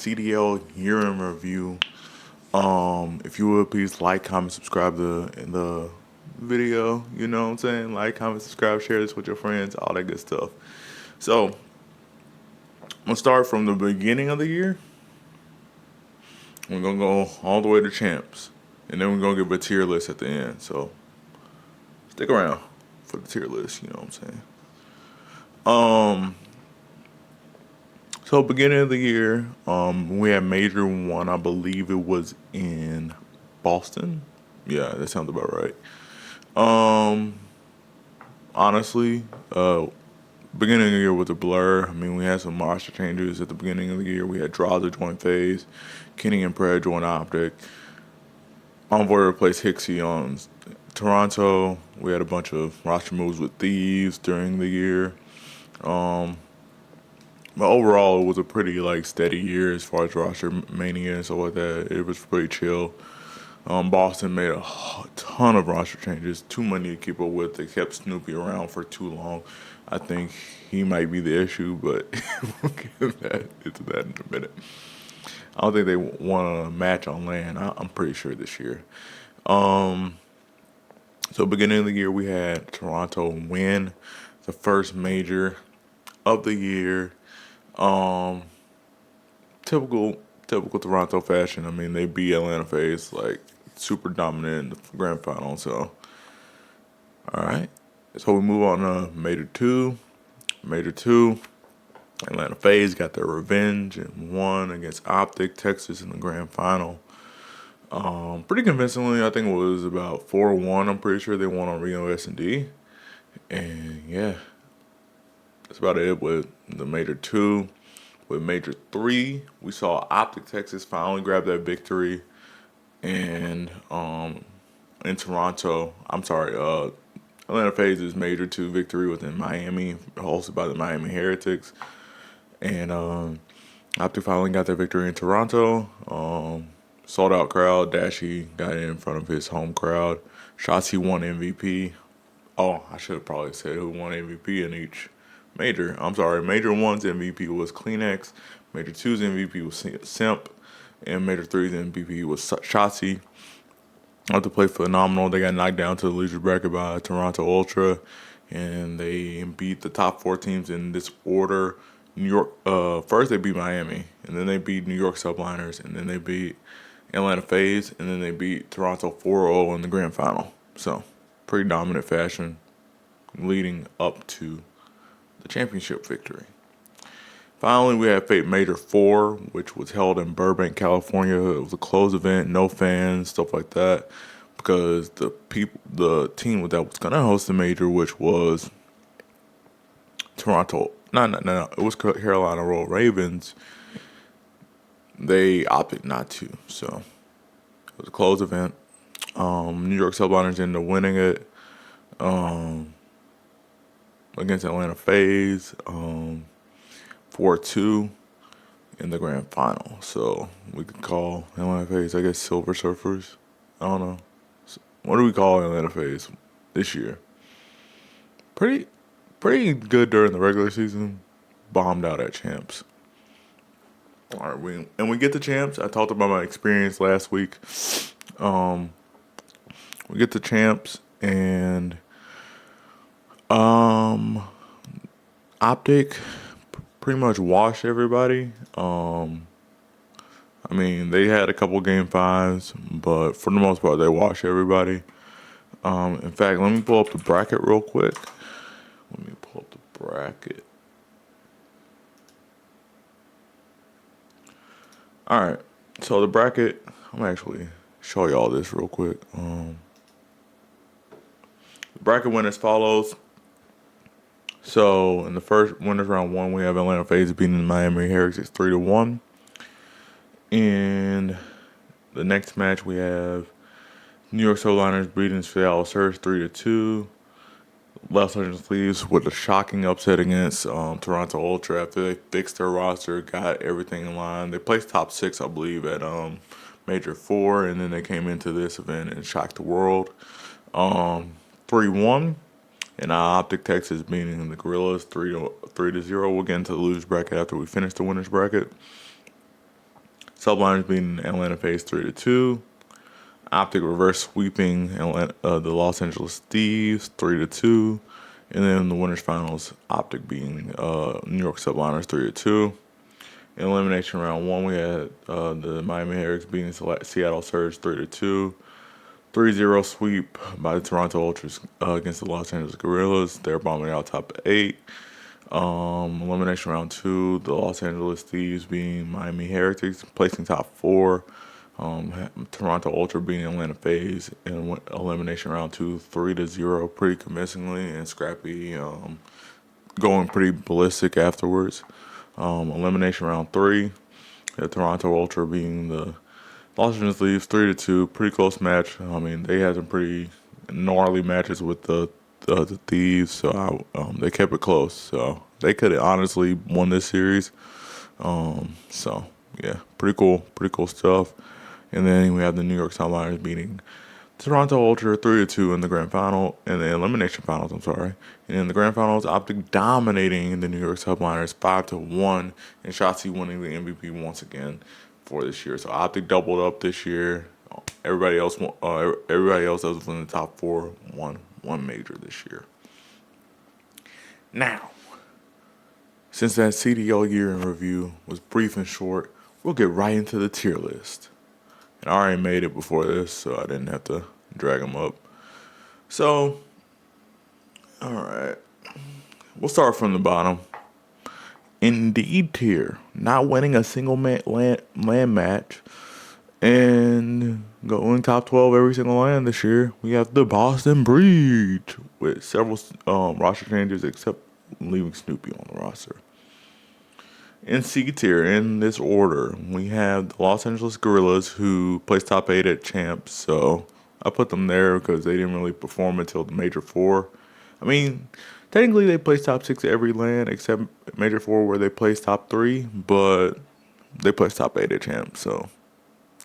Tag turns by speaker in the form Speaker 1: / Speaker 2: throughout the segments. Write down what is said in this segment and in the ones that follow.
Speaker 1: CDL Year in Review. If you would please like, comment, subscribe to the video. You know what I'm saying? Like, comment, subscribe, share this with your friends, all that good stuff. So I'm gonna start from the beginning of the year. We're gonna go all the way to champs, and then we're gonna give a tier list at the end. So stick around for the tier list. You know what I'm saying? Um, so beginning of the year, we had Major One. I believe it was in Boston. Yeah, that sounds about right. Um, honestly, beginning of the year was a blur. I mean, we had some roster changes at the beginning of the year. We had Draza join Phase, Kenny and Pred join Optic. Envoy replaced Hixie on Toronto. We had a bunch of roster moves with Thieves during the year. Um, but overall, it was a pretty steady year as far as roster mania and stuff like that. It was pretty chill. Boston made a ton of roster changes, too many to keep up with. They kept Snoopy around for too long. I think he might be the issue, but we'll get into that in a minute. I don't think they won a match on land. I'm pretty sure this year. Um, so beginning of the year, we had Toronto win the first major of the year. Um, typical Toronto fashion. I mean, they beat Atlanta FaZe super dominant in the grand final. So, all right. So we move on to Major Two. Major Two, Atlanta FaZe got their revenge and won against Optic Texas in the grand final. Pretty convincingly. I think it was about 4-1. I'm pretty sure they won on Reno S&D. And yeah, that's about it with the Major Two. With Major Three, we saw Optic Texas finally grab that victory, and in Toronto, Atlanta FaZe's Major Two victory within Miami, hosted by the Miami Heretics, and Optic finally got their victory in Toronto. Sold out crowd. Dashy got in front of his home crowd. Shotzi won MVP. Oh, I should have probably said who won MVP in each major. I'm sorry. Major One's MVP was Kleenex. Major Two's MVP was Simp. And Major Three's MVP was Shotzi. After play phenomenal. They got knocked down to the loser bracket by Toronto Ultra. And they beat the top four teams in this order. New York, first they beat Miami. And then they beat New York Subliners. And then they beat Atlanta FaZe. And then they beat Toronto 4-0 in the grand final. So, pretty dominant fashion leading up to the championship victory. Finally, we had Fate Major 4, which was held in Burbank, California. It was a closed event, no fans, stuff like that, because the team that was gonna host the major, which was Toronto, no, it was Carolina Royal Ravens. They opted not to, so it was a closed event. New York Subliners ended up winning it against Atlanta FaZe. 4-2 in the grand final. So we could call Atlanta FaZe, I guess, Silver Surfers. I don't know. What do we call Atlanta FaZe this year? Pretty good during the regular season. Bombed out at champs. All right, we get to champs. I talked about my experience last week. We get to champs and Optic pretty much washed everybody. I mean, they had a couple game fives, but for the most part, they washed everybody. In fact, let me pull up the bracket real quick. Let me pull up the bracket. All right, so the bracket, I'm actually show y'all this real quick. The bracket went as follows. So in the first winners round one, we have Atlanta FaZe beating the Miami Heretics 3-1. In the next match, we have New York Subliners beating Seattle Surge 3-2. Los Angeles Leaves with a shocking upset against Toronto Ultra after they fixed their roster, got everything in line. They placed top 6, I believe, at Major 4, and then they came into this event and shocked the world. 3-1. And Optic Texas beating the Gorillas 3-0. We'll get into the losers bracket after we finish the winners bracket. Subliners beating Atlanta FaZe 3-2. Optic reverse sweeping the Los Angeles Thieves 3-2. And then the winners finals, Optic beating New York Subliners 3-2. In elimination round 1, we had the Miami Herrics beating Seattle Surge 3-2. 3-0 sweep by the Toronto Ultras against the Los Angeles Guerrillas. They're bombing out top 8. Elimination round 2, the Los Angeles Thieves beating Miami Heretics, placing top 4. Toronto Ultra beating Atlanta FaZe in elimination round 2, 3-0, pretty convincingly, and Scrappy going pretty ballistic afterwards. Elimination round 3, the Toronto Ultra beating the Los Angeles Thieves 3-2, pretty close match. I mean, they had some pretty gnarly matches with the Thieves, so they kept it close. So they could have honestly won this series. So yeah, pretty cool stuff. And then we have the New York Subliners beating Toronto Ultra 3-2 in the grand final, in the elimination finals. I'm sorry. And in the grand finals, Optic dominating the New York Subliners 5-1, and Shotzi winning the MVP once again for this year. So Optic doubled up this year. Everybody else that was in the top 4 won one major this year. Now, since that CDL year in review was brief and short, we'll get right into the tier list. And I already made it before this, so I didn't have to drag them up. So, alright. We'll start from the bottom. Indeed tier. Not winning a single land match. And going top 12 every single land this year. We have the Boston Breach. With several roster changes except leaving Snoopy on the roster. In C tier, in this order, we have the Los Angeles Guerrillas, who placed top 8 at Champs. So I put them there because they didn't really perform until the Major 4. I mean, technically they placed top 6 at every land except Major 4 where they placed top 3. But they placed top 8 at Champs. So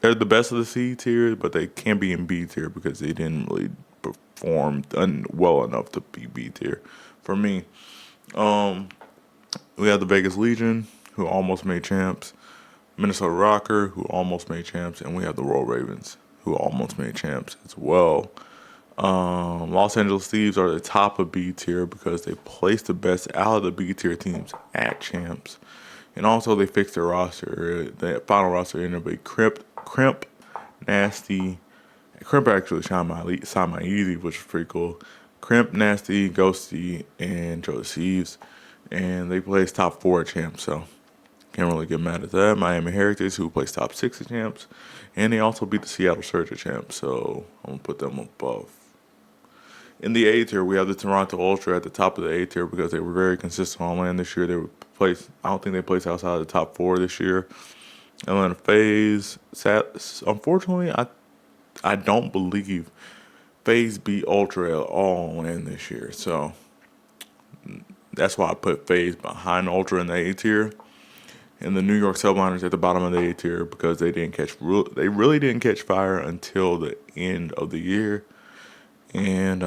Speaker 1: they're the best of the C tier, but they can't be in B tier because they didn't really perform well enough to be B tier for me. We have the Vegas Legion, who almost made champs, Minnesota Rocker, who almost made champs, and we have the Royal Ravens, who almost made champs as well. Los Angeles Thieves are the top of B tier because they placed the best out of the B tier teams at champs. And also they fixed their roster. The final roster ended up being Crimp, Nasty. Crimp actually signed my Easy, which was pretty cool. Crimp, Nasty, Ghosty, and Joe Thieves. And they placed top 4 at champs, so can't really get mad at that. Miami Heretics, who placed top 6 at champs. And they also beat the Seattle Surge at champs, so I'm going to put them above. In the A tier, we have the Toronto Ultra at the top of the A tier because they were very consistent on land this year. They were placed, I don't think they placed outside of the top 4 this year. Atlanta FaZe, unfortunately, I don't believe FaZe beat Ultra at all on land this year, so that's why I put FaZe behind Ultra in the A tier. And the New York Subliners at the bottom of the A tier because they really didn't catch fire until the end of the year. And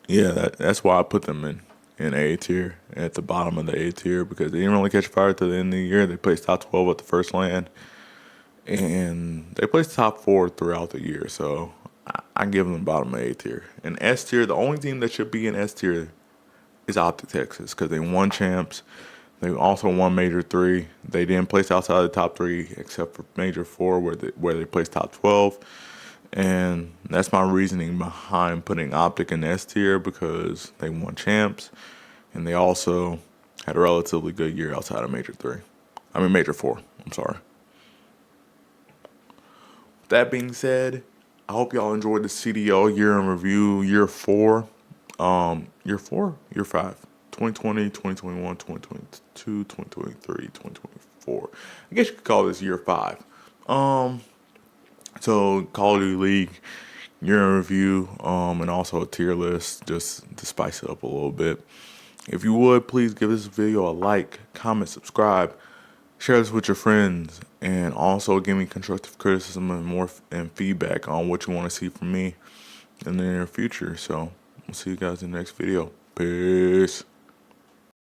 Speaker 1: that's why I put them in A tier at the bottom of the A tier because they didn't really catch fire till the end of the year. They placed top 12 at the first land, and they placed top 4 throughout the year. So I give them the bottom of A tier. In S tier, the only team that should be in S tier is Optic Texas because they won champs. They also won Major 3. They didn't place outside the top 3 except for Major 4 where they placed top 12. And that's my reasoning behind putting Optic in S tier because they won champs. And they also had a relatively good year outside of Major 4. I'm sorry. That being said, I hope y'all enjoyed the CDL year in review, year 4. Year 5. 2020, 2021, 2022, 2023, 2024. I guess you could call this year 5. So Call of Duty League, year in review, and also a tier list just to spice it up a little bit. If you would, please give this video a like, comment, subscribe, share this with your friends, and also give me constructive criticism and feedback on what you want to see from me in the near future. So we'll see you guys in the next video. Peace.